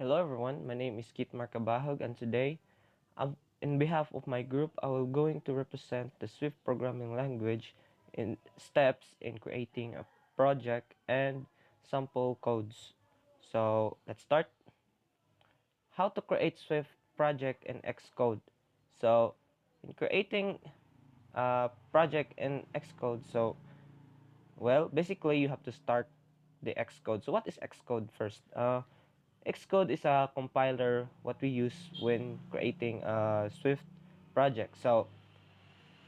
Hello everyone, my name is Kieth Cabahug, and today, in behalf of my group, I will going to represent the Swift programming language in steps in creating a project and sample codes. So let's start. How to create Swift project in Xcode. So in creating a project in Xcode, basically you have to start the Xcode. So what is Xcode first? Xcode is a compiler what we use when creating a Swift project. So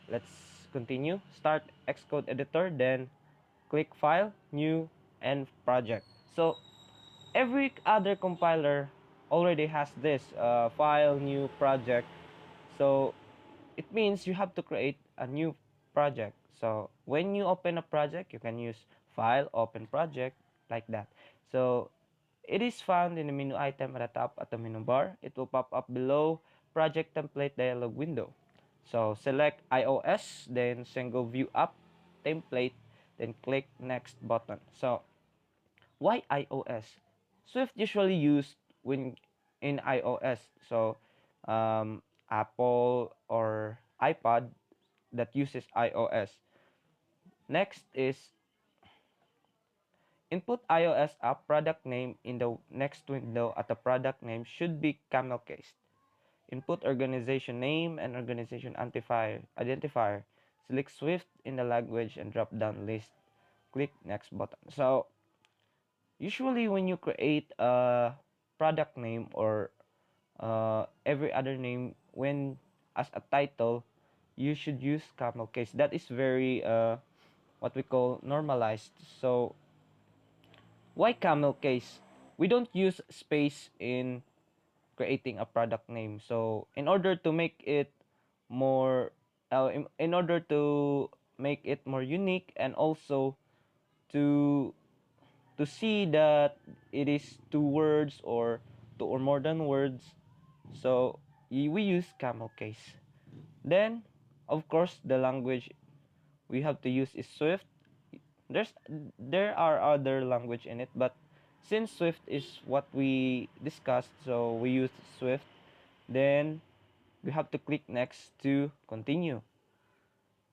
let's continue. Start Xcode editor, then click File, New, and Project. So every other compiler already has this File, New, Project. So it means you have to create a new project. So when you open a project, you can use File, Open Project, like that. So it is found in the menu item at the top at the menu bar. It will pop up below project template dialog window. So select iOS, then single view up template, then click next button. So why iOS? Swift usually used when in iOS. So Apple or iPad that uses iOS. Next is input iOS app product name in the next window at the product name should be camel cased. Input organization name and organization identifier. Select Swift in the language and drop down list. Click next button. So usually when you create a product name or every other name when as a title, you should use camel case. That is very what we call normalized. So why camel case? We don't use space in creating a product name. So in order to make it more, in order to make it more unique, and also to see that it is two words or two or more than words, so we use camel case. Then of course the language we have to use is Swift. there's there are other language in it, but since Swift is what we discussed, so we use Swift. Then we have to click next to continue.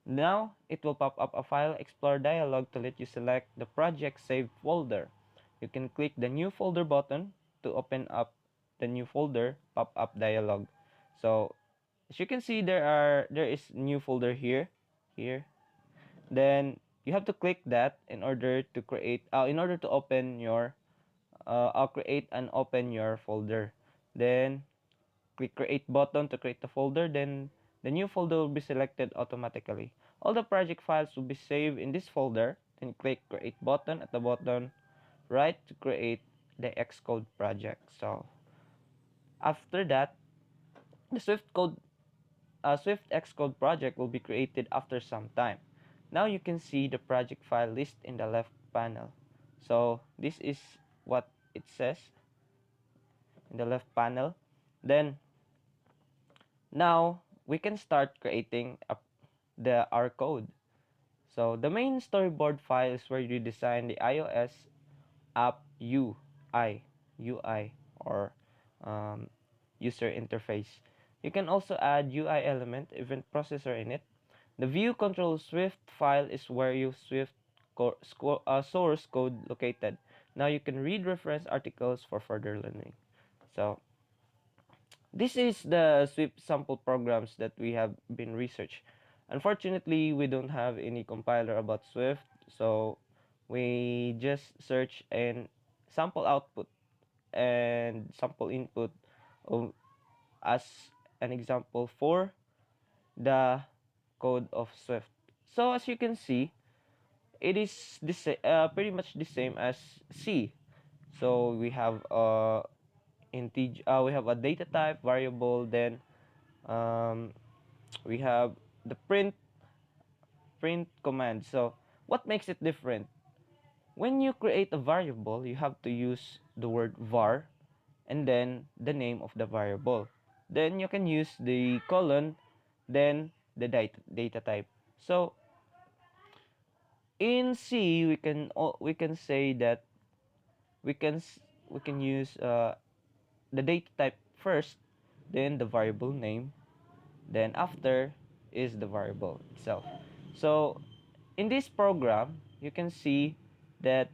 Now it will pop up a file explorer dialog to let you select the project saved folder. You can click the new folder button to open up the new folder pop-up dialog. So as you can see, there is new folder here. Then you have to click that in order to create in order to open your create and open your folder. Then click create button to create the folder. Then the new folder will be selected automatically. All the project files will be saved in this folder. Then click create button at the bottom right to create the Xcode project. So after that, the Swift Xcode project will be created after some time. Now you can see the project file list in the left panel. So this is what it says in the left panel. Then now we can start creating our code. So the main storyboard file is where you design the iOS app UI or um, user interface. You can also add UI element, event processor in it. The view control Swift file is where you Swift source code located. Now you can read reference articles for further learning. So this is the Swift sample programs that we have been researched. Unfortunately, we don't have any compiler about Swift, so we just search and sample output and sample input of, as an example for the code of Swift. So as you can see, it is pretty much the same as C. So we have we have a data type variable, then um, we have the print command. So what makes it different? When you create a variable, you have to use the word var and then the name of the variable. Then you can use the colon, then the data type. So in C, we can say that we can we can use the data type first, then the variable name, then after is the variable itself. So in this program, you can see that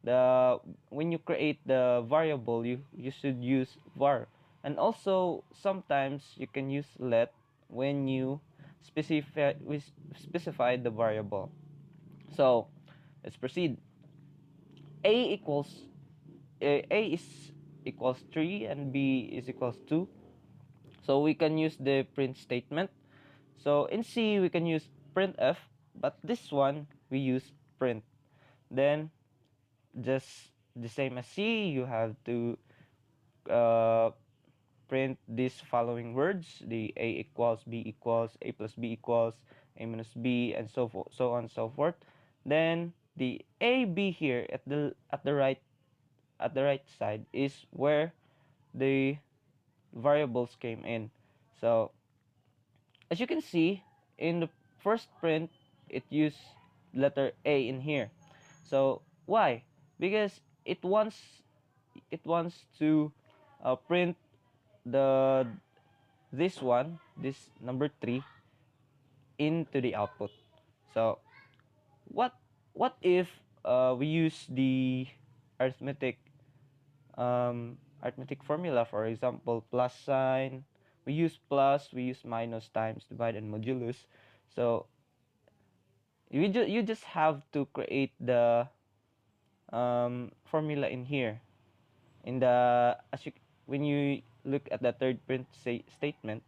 the when you create the variable, you should use var, and also sometimes you can use let when you specify the variable. So let's proceed. A equals A is equals 3 and B is equals 2. So we can use the print statement. So in C we can use printf, but this one we use print. Then just the same as C, you have to uh, print these following words: the A equals, B equals, A plus B equals, A minus B, and so forth, so on and so forth. Then the A B here at the right side is where the variables came in. So as you can see, in the first print, it used letter A in here. So why? Because it wants to print the this number 3 into the output. So what what if we use the arithmetic arithmetic formula? For example, plus sign, we use plus, we use minus, times, divide, and modulus. So you just have to create the formula in here, in the as you when you look at the third print statement.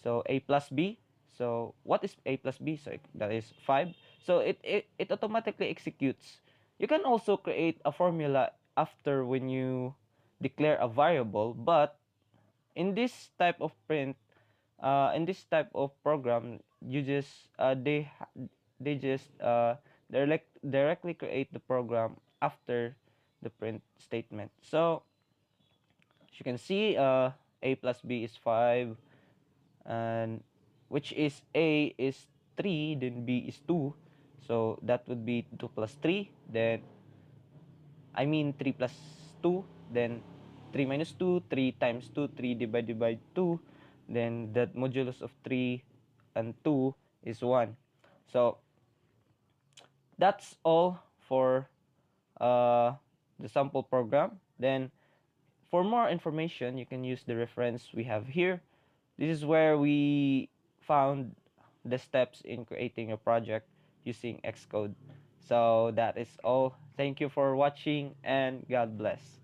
So A plus B, so what is A plus B? So that is 5. So it automatically executes. You can also create a formula after when you declare a variable, but in this type of print, in this type of program, you just they just directly create the program after the print statement. So as you can see, A plus B is 5, and which is A is 3, then B is 2. So that would be 2 plus 3, then 3 plus 2, then 3 minus 2, 3 times 2, 3 divided by 2, then the modulus of 3 and 2 is 1. So that's all for uh, the sample program. Then for more information, you can use the reference we have here. This is where we found the steps in creating a project using Xcode. So that is all. Thank you for watching, and God bless.